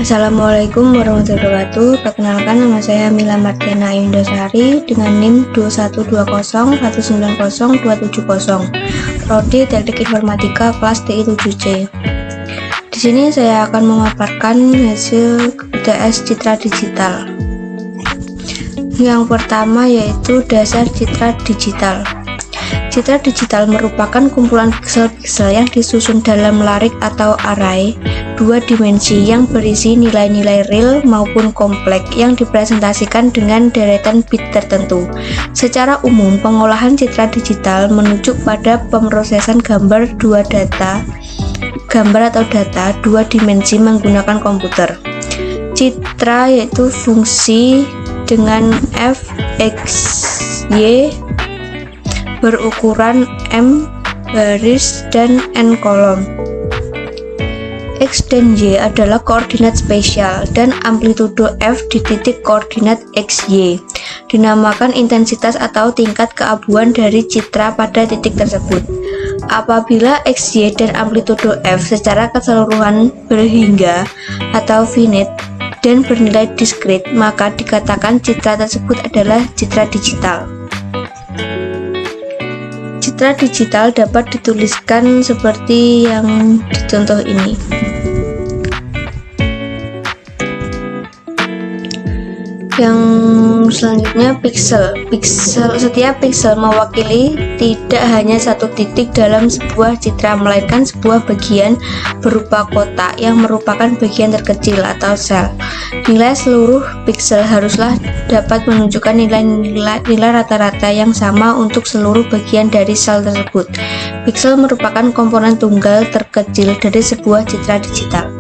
Assalamualaikum warahmatullahi wabarakatuh. Perkenalkan, nama saya Mila Martiana Ayundasari dengan NIM 2120190270, Prodi Teknik Informatika kelas TI 7C. Di sini saya akan memaparkan hasil UTS Citra Digital. Yang pertama yaitu dasar citra digital. Citra digital merupakan kumpulan piksel-piksel yang disusun dalam larik atau array dua dimensi yang berisi nilai-nilai real maupun kompleks yang dipresentasikan dengan deretan bit tertentu. Secara umum, pengolahan citra digital menuju pada pemrosesan gambar atau data dua dimensi menggunakan komputer. Citra yaitu fungsi dengan f, x, y berukuran M baris dan N kolom. X dan Y adalah koordinat spesial dan amplitudo F di titik koordinat XY dinamakan intensitas atau tingkat keabuan dari citra pada titik tersebut. Apabila XY dan amplitudo F secara keseluruhan berhingga atau finite dan bernilai diskrit, maka dikatakan citra tersebut adalah citra digital. Citra digital dapat dituliskan seperti yang dicontoh ini. Yang selanjutnya piksel. Setiap piksel mewakili tidak hanya satu titik dalam sebuah citra, melainkan sebuah bagian berupa kotak yang merupakan bagian terkecil atau sel. Nilai seluruh piksel haruslah dapat menunjukkan nilai rata-rata yang sama untuk seluruh bagian dari sel tersebut. Piksel merupakan komponen tunggal terkecil dari sebuah citra digital.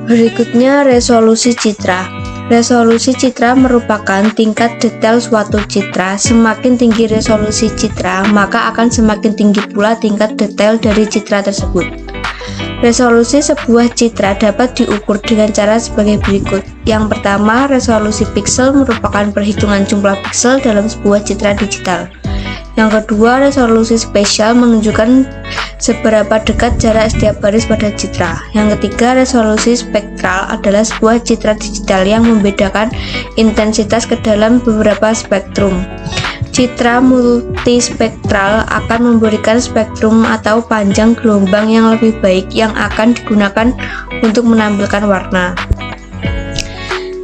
Berikutnya, resolusi citra. Resolusi citra merupakan tingkat detail suatu citra. Semakin tinggi resolusi citra, maka akan semakin tinggi pula tingkat detail dari citra tersebut. Resolusi sebuah citra dapat diukur dengan cara sebagai berikut. Yang pertama, resolusi piksel merupakan perhitungan jumlah piksel dalam sebuah citra digital. Yang kedua, resolusi spesial menunjukkan seberapa dekat jarak setiap baris pada citra. Yang ketiga, resolusi spektral adalah sebuah citra digital yang membedakan intensitas ke dalam beberapa spektrum. Citra multispektral akan memberikan spektrum atau panjang gelombang yang lebih baik yang akan digunakan untuk menampilkan warna.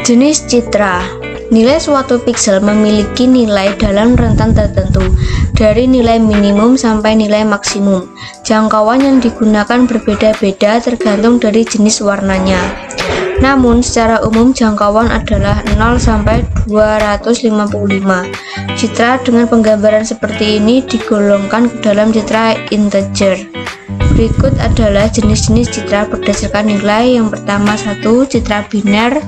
Jenis citra. Nilai suatu piksel memiliki nilai dalam rentan tertentu, dari nilai minimum sampai nilai maksimum. Jangkauan yang digunakan berbeda-beda tergantung dari jenis warnanya. Namun, secara umum jangkauan adalah 0 sampai 255. Citra dengan penggambaran seperti ini digolongkan ke dalam citra integer. Berikut adalah jenis-jenis citra berdasarkan nilai. Yang pertama, citra biner.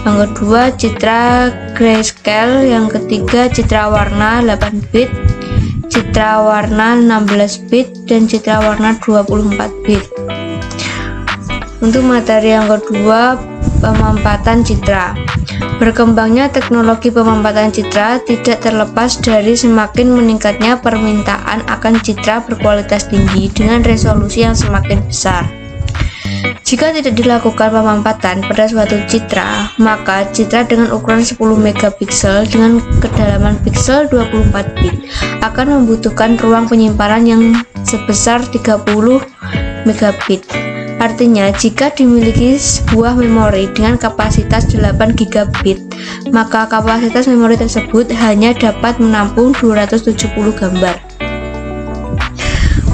Yang kedua, citra grayscale. Yang ketiga, citra warna 8 bit, citra warna 16 bit, dan citra warna 24 bit. Untuk materi yang kedua, pemampatan citra. Berkembangnya teknologi pemampatan citra tidak terlepas dari semakin meningkatnya permintaan akan citra berkualitas tinggi dengan resolusi yang semakin besar. Jika tidak dilakukan pemampatan pada suatu citra, maka citra dengan ukuran 10 megapiksel dengan kedalaman piksel 24 bit akan membutuhkan ruang penyimpanan yang sebesar 30 megabit. Artinya, jika dimiliki sebuah memori dengan kapasitas 8 gigabit, maka kapasitas memori tersebut hanya dapat menampung 270 gambar.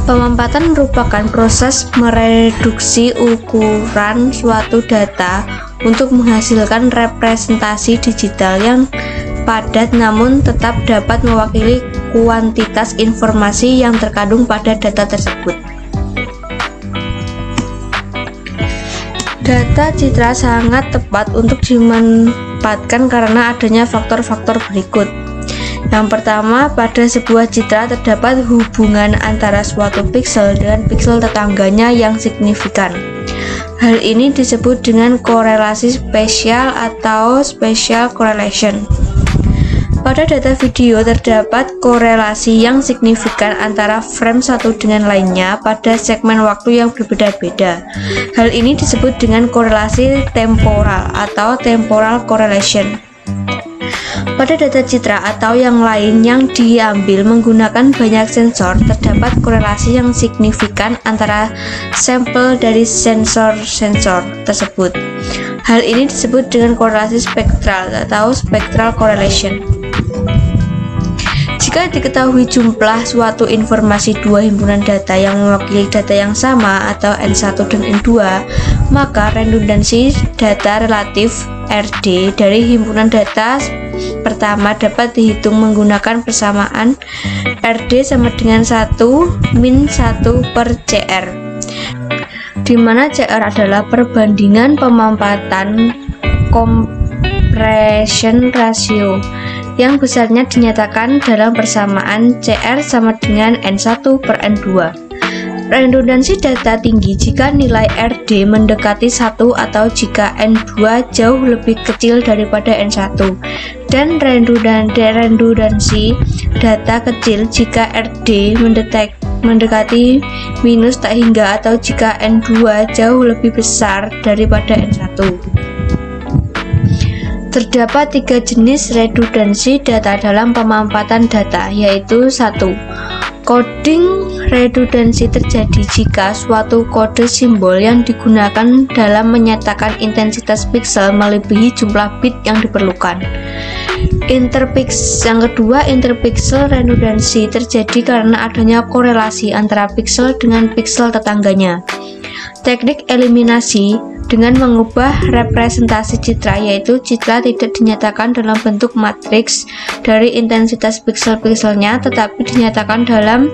Pemampatan merupakan proses mereduksi ukuran suatu data untuk menghasilkan representasi digital yang padat namun tetap dapat mewakili kuantitas informasi yang terkandung pada data tersebut. Data citra sangat tepat untuk dimanfaatkan karena adanya faktor-faktor berikut. Yang pertama, pada sebuah citra terdapat hubungan antara suatu piksel dengan piksel tetangganya yang signifikan. Hal ini disebut dengan korelasi spesial atau spatial correlation. Pada data video terdapat korelasi yang signifikan antara frame satu dengan lainnya pada segmen waktu yang berbeda-beda. Hal ini disebut dengan korelasi temporal atau temporal correlation. Pada data citra atau yang lain yang diambil menggunakan banyak sensor, terdapat korelasi yang signifikan antara sampel dari sensor-sensor tersebut. Hal ini disebut dengan korelasi spektral atau spectral correlation. Jika diketahui jumlah suatu informasi dua himpunan data yang mewakili data yang sama atau N1 dan N2, maka redundansi data relatif RD dari himpunan data pertama dapat dihitung menggunakan persamaan RD sama dengan 1 min 1 per CR, di mana CR adalah perbandingan pemampatan compression ratio yang besarnya dinyatakan dalam persamaan CR sama dengan N1 per N2. Redundansi data tinggi jika nilai RD mendekati 1 atau jika N2 jauh lebih kecil daripada N1, dan redundansi data kecil jika RD mendekati minus tak hingga atau jika N2 jauh lebih besar daripada N1. Terdapat 3 jenis redundansi data dalam pemampatan data, yaitu 1. Coding redundansi terjadi jika suatu kode simbol yang digunakan dalam menyatakan intensitas piksel melebihi jumlah bit yang diperlukan. Yang kedua, interpixel redundansi terjadi karena adanya korelasi antara piksel dengan piksel tetangganya. Teknik eliminasi dengan mengubah representasi citra, yaitu citra tidak dinyatakan dalam bentuk matriks dari intensitas piksel-pikselnya, tetapi dinyatakan dalam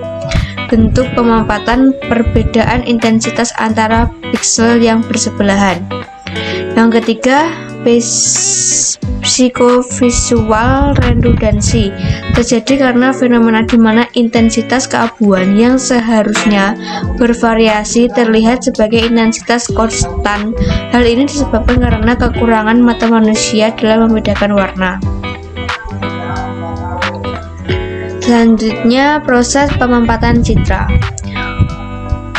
bentuk pemampatan perbedaan intensitas antara piksel yang bersebelahan. Yang ketiga, psikovisual redundansi terjadi karena fenomena di mana intensitas keabuan yang seharusnya bervariasi terlihat sebagai intensitas konstan. Hal ini disebabkan karena kekurangan mata manusia dalam membedakan warna. Selanjutnya, proses pemampatan citra.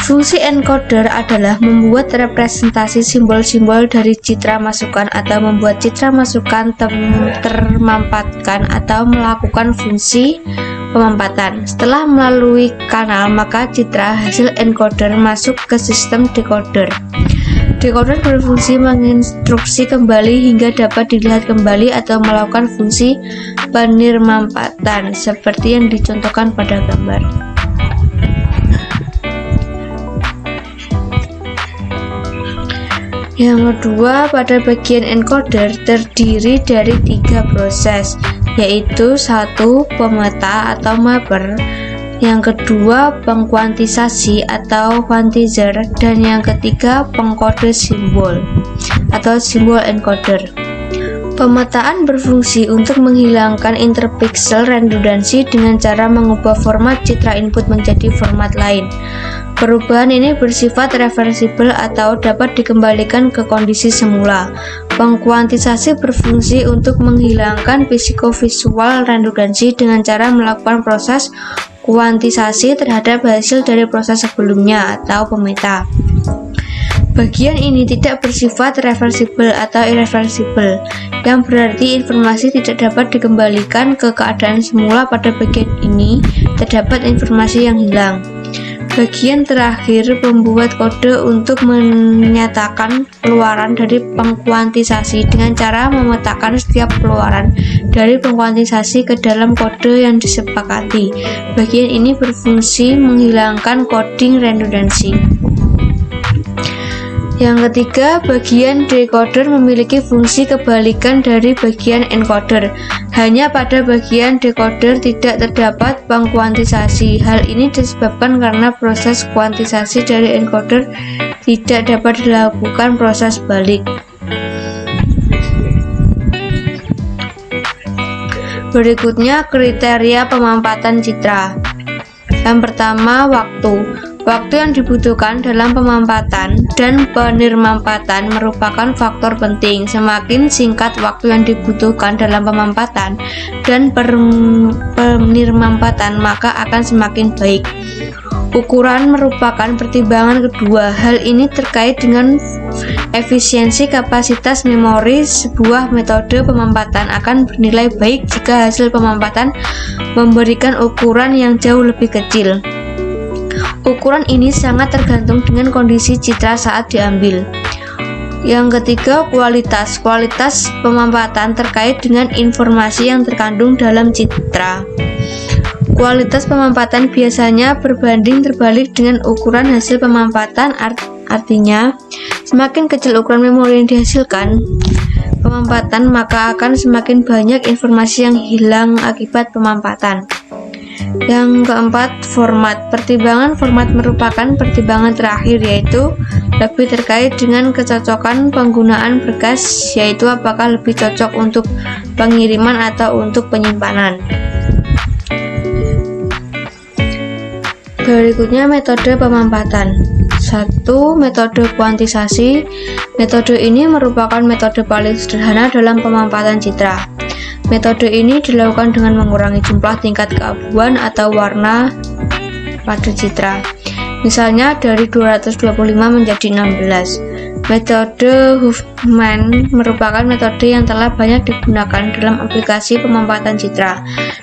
Fungsi encoder adalah membuat representasi simbol-simbol dari citra masukan atau membuat citra masukan termampatkan atau melakukan fungsi pemampatan. Setelah melalui kanal, maka citra hasil encoder masuk ke sistem decoder. Decoder berfungsi menginstruksi kembali hingga dapat dilihat kembali atau melakukan fungsi penirmampatan seperti yang dicontohkan pada gambar. Yang kedua, pada bagian encoder terdiri dari 3 proses, yaitu 1. Pemeta atau mapper, yang kedua pengkuantisasi atau quantizer, dan yang ketiga pengkode simbol atau simbol encoder. Pemetaan berfungsi untuk menghilangkan interpixel redundansi dengan cara mengubah format citra input menjadi format lain. Perubahan ini bersifat reversibel atau dapat dikembalikan ke kondisi semula. Pengkuantisasi berfungsi untuk menghilangkan psikovisual redundansi dengan cara melakukan proses kuantisasi terhadap hasil dari proses sebelumnya atau pemeta. Bagian ini tidak bersifat reversibel atau irreversibel, yang berarti informasi tidak dapat dikembalikan ke keadaan semula. Pada bagian ini terdapat informasi yang hilang. Bagian terakhir membuat kode untuk menyatakan keluaran dari pengkuantisasi dengan cara memetakan setiap keluaran dari pengkuantisasi ke dalam kode yang disepakati. Bagian ini berfungsi menghilangkan coding redundansi. Yang ketiga, bagian decoder memiliki fungsi kebalikan dari bagian encoder. Hanya pada bagian decoder tidak terdapat pengkuantisasi. Hal ini disebabkan karena proses kuantisasi dari encoder tidak dapat dilakukan proses balik. Berikutnya, kriteria pemampatan citra. Yang pertama, waktu. Waktu yang dibutuhkan dalam pemampatan dan penirmampatan merupakan faktor penting. Semakin singkat waktu yang dibutuhkan dalam pemampatan dan penirmampatan, maka akan semakin baik. Ukuran merupakan pertimbangan kedua. Hal ini terkait dengan efisiensi kapasitas memori. Sebuah metode pemampatan akan bernilai baik jika hasil pemampatan memberikan ukuran yang jauh lebih kecil. Ukuran ini sangat tergantung dengan kondisi citra saat diambil. Yang ketiga, kualitas. Kualitas pemampatan terkait dengan informasi yang terkandung dalam citra. Kualitas pemampatan biasanya berbanding terbalik dengan ukuran hasil pemampatan. Artinya, semakin kecil ukuran memori yang dihasilkan pemampatan, maka akan semakin banyak informasi yang hilang akibat pemampatan. Yang keempat, format. Pertimbangan format merupakan pertimbangan terakhir, yaitu lebih terkait dengan kecocokan penggunaan berkas, yaitu apakah lebih cocok untuk pengiriman atau untuk penyimpanan. Berikutnya metode pemampatan. 1. Metode kuantisasi. Metode ini merupakan metode paling sederhana dalam pemampatan citra. Metode ini dilakukan dengan mengurangi jumlah tingkat keabuan atau warna pada citra. Misalnya dari 225 menjadi 16. Metode Huffman merupakan metode yang telah banyak digunakan dalam aplikasi pemampatan citra.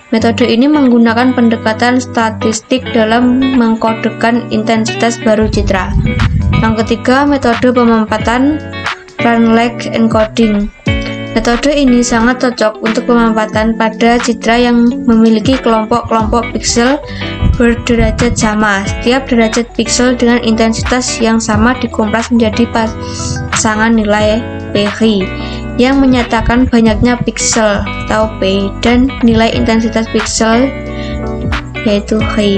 Metode ini menggunakan pendekatan statistik dalam mengkodekan intensitas baru citra. Yang ketiga, metode pemampatan Rayleigh encoding. Metode ini sangat cocok untuk pemampatan pada citra yang memiliki kelompok-kelompok piksel berderajat sama. Setiap derajat piksel dengan intensitas yang sama dikompres menjadi pasangan nilai PI yang menyatakan banyaknya piksel atau P dan nilai intensitas piksel yaitu Hi.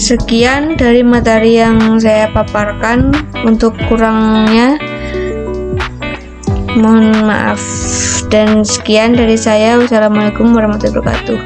Sekian dari materi yang saya paparkan. Untuk kurangnya mohon maaf, dan sekian dari saya. Wassalamualaikum warahmatullahi wabarakatuh.